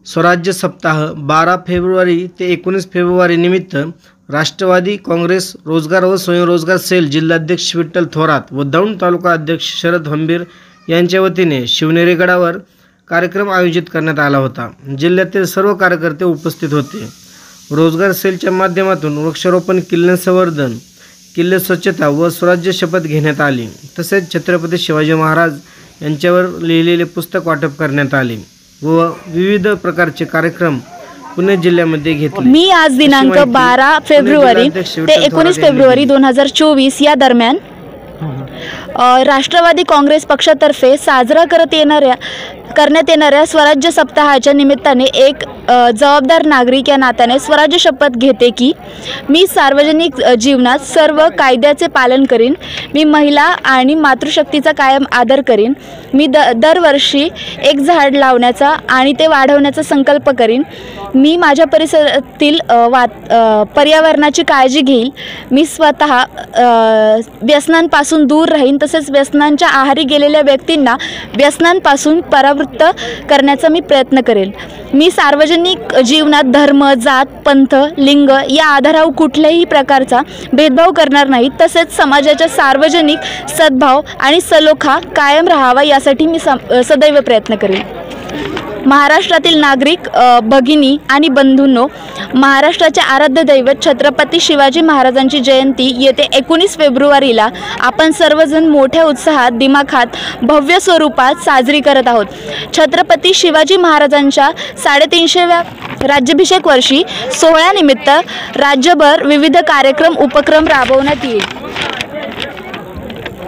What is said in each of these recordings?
स्वराज्य सप्ताह 12 फेब्रुवारी ते 19 फेब्रुवारी निमित्त राष्ट्रवादी काँग्रेस रोजगार व स्वयंरोजगार सेल जिल्हाध्यक्ष विठ्ठल थोरात व दौंड तालुका अध्यक्ष शरद हंबीर यांच्या वतीने शिवनेरी गडावर कार्यक्रम आयोजित करण्यात आला होता। जिल्ह्यातील सर्व कार्यकर्ते उपस्थित होते। रोजगार सेलच्या माध्यमातून वृक्षारोपण, किल्ले संवर्धन, किल्ले स्वच्छता व स्वराज्य शपथ घेण्यात आली। तसेच छत्रपती शिवाजी महाराज यांच्यावर लिहिलेले पुस्तक वाटप करण्यात आले व विविध प्रकारचे कार्यक्रम पुणे जिल्ह्यामध्ये घेतले। मी आज दिनांक 12 फेब्रुवारी ते 19 फेब्रुवारी 2024 या दरम्यान राष्ट्रवादी काँग्रेस पक्षातर्फे साजरा करण्यात येणाऱ्या स्वराज्य सप्ताहाच्या निमित्ताने एक जबाबदार नागरिक या नात्याने स्वराज्य शपथ घेते की मी सार्वजनिक जीवनात सर्व कायद्याचे पालन करीन। मी महिला आणि मातृशक्तीचा कायम आदर करीन। मी दरवर्षी एक झाड लावण्याचा आणि ते वाढवण्याचा संकल्प करीन। मी माझ्या परिसरातील पर्यावरणाची काळजी घेईल। मी स्वतः व्यसनांपासून दूर राहीन। तसेच व्यसनांच्या आहारी गेलेल्या व्यक्तींना व्यसनांपासून परावृत्त करण्याचा मी प्रयत्न करेल। मी सार्वजनिक जीवनात धर्म, जात, पंथ, लिंग या आधारावर कुठल्याही प्रकारचा भेदभाव करणार नाही। तसेच समाजाच्या सार्वजनिक सद्भाव आणि सलोखा कायम राहावा यासाठी मी सदैव प्रयत्न करेन। महाराष्ट्रातील नागरिक भगिनी आणि बंधूंनो, महाराष्ट्राचे आराध्य दैवत छत्रपती शिवाजी महाराजांची जयंती येते 19 फेब्रुवारीला आपण सर्वजण मोठ्या उत्साहात, दिमाखात, भव्य स्वरूपात साजरी करत आहोत। छत्रपती शिवाजी महाराजांच्या 350व्या राज्याभिषेक वर्षी सोहळ्यानिमित्त राज्यभर विविध कार्यक्रम उपक्रम राबवण्यात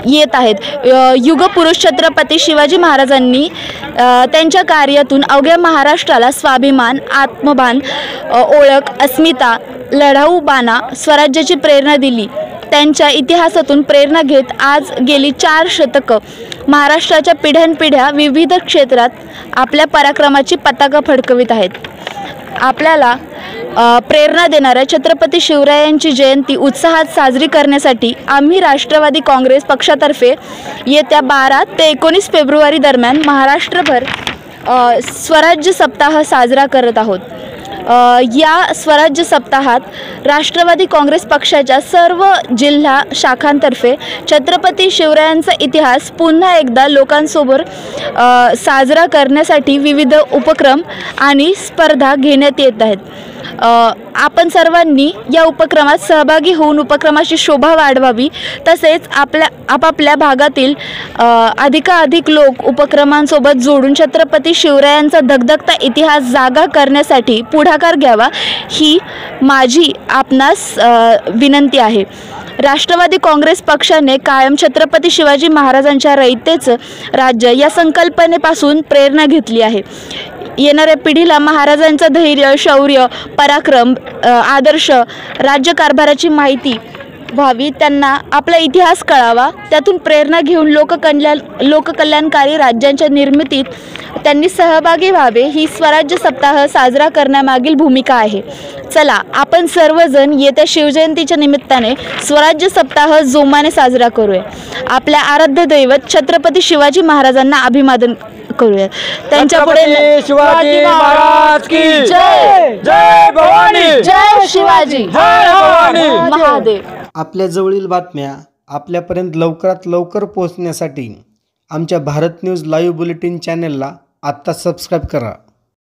येत आहेत। युगपुरुष छत्रपती शिवाजी महाराजांनी त्यांच्या कार्यातून अवघ्या महाराष्ट्राला स्वाभिमान, आत्मभान, ओळख, अस्मिता, लढाऊ बाणा, स्वराज्याची प्रेरणा दिली। त्यांच्या इतिहासातून प्रेरणा घेत आज गेली 4 शतकं महाराष्ट्राच्या पिढ्यानपिढ्या विविध क्षेत्रात आपल्या पराक्रमाची पताका फडकवित आहेत। आपल्याला प्रेरणा देणाऱ्या छत्रपती शिवरायांची जयंती उत्साहात साजरी करण्यासाठी आम्ही राष्ट्रवादी काँग्रेस पक्षातर्फे येत्या 12 ते 19 फेब्रुवारी दरम्यान महाराष्ट्रभर स्वराज्य सप्ताह साजरा करत आहोत। या स्वराज्य सप्ताहात राष्ट्रवादी काँग्रेस पक्षाच्या सर्व जिल्हा शाखांतर्फे छत्रपती शिवरायांचा इतिहास पुन्हा एकदा लोकांसमोर साजरा करण्यासाठी विविध उपक्रम आणि स्पर्धा घेण्यात येत आहेत। आपण सर्वांनी या उपक्रमात सहभागी होऊन उपक्रमाची शोभा वाढवावी। तसेच आपापल्या भागातील अधिकाधिक लोक उपक्रमांसोबत जोडून छत्रपती शिवरायांचा धगधगता इतिहास जागा करण्यासाठी पुढाकार घ्यावा ही माझी आपणास विनंती आहे। राष्ट्रवादी काँग्रेस पक्षाने कायम छत्रपती शिवाजी महाराजांच्या रयतेचं राज्य या संकल्पनेपासून प्रेरणा घेतली आहे। येणाऱ्या पिढीला महाराजांचं धैर्य, शौर्य, पराक्रम, आदर्श राज्यकारभाराची माहिती व्हावी, त्यांना आपला इतिहास कळावा, त्यातून प्रेरणा घेऊन लोककल्याणकारी राज्यांच्या निर्मितीत त्यांनी सहभागी व्हावे ही स्वराज्य सप्ताह साजरा करण्यामागील भूमिका आहे। चला आपण सर्वजण येत्या शिवजयंतीच्या निमित्ताने स्वराज्य सप्ताह जोमाने साजरा करूया। आपल्या आराध्य दैवत छत्रपती शिवाजी महाराजांना अभिवादन करूया। त्यांच्या पुढे शिवाजी महाराज की जय, जय भवानी, जय शिवाजी, जय भवानी, महादेव। आपल्या जवळील बातम्या आपल्यापर्यंत लवकरात लवकर पोहोचण्यासाठी आमच्या भारत न्यूज लाईव्ह बुलेटिन चॅनलला आत्ता सबस्क्राईब करा।